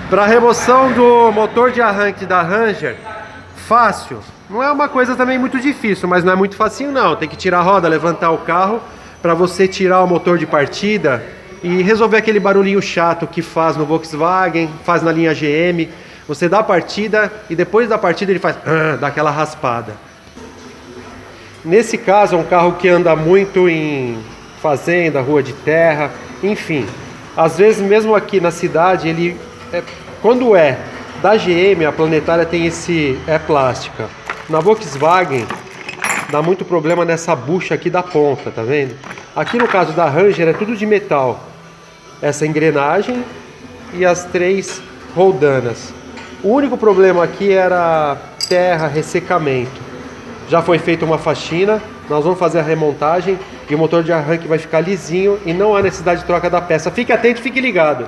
Para remoção do motor de arranque da Ranger, fácil. Não é uma coisa também muito difícil, mas não é muito facinho não. Tem que tirar a roda, levantar o carro para você tirar o motor de partida e resolver aquele barulhinho chato que faz no Volkswagen, faz na linha GM. Você dá a partida e depois da partida ele faz dá aquela raspada. Nesse caso é um carro que anda muito em fazenda, rua de terra, enfim. Às vezes mesmo aqui na cidade ele quando é da GM, a planetária tem é plástica. Na Volkswagen dá muito problema nessa bucha aqui da ponta, tá vendo? Aqui no caso da Ranger é tudo de metal. Essa engrenagem e as 3 roldanas. O único problema aqui era terra, ressecamento. Já foi feita uma faxina, nós vamos fazer a remontagem e o motor de arranque vai ficar lisinho e não há necessidade de troca da peça. Fique atento, fique ligado.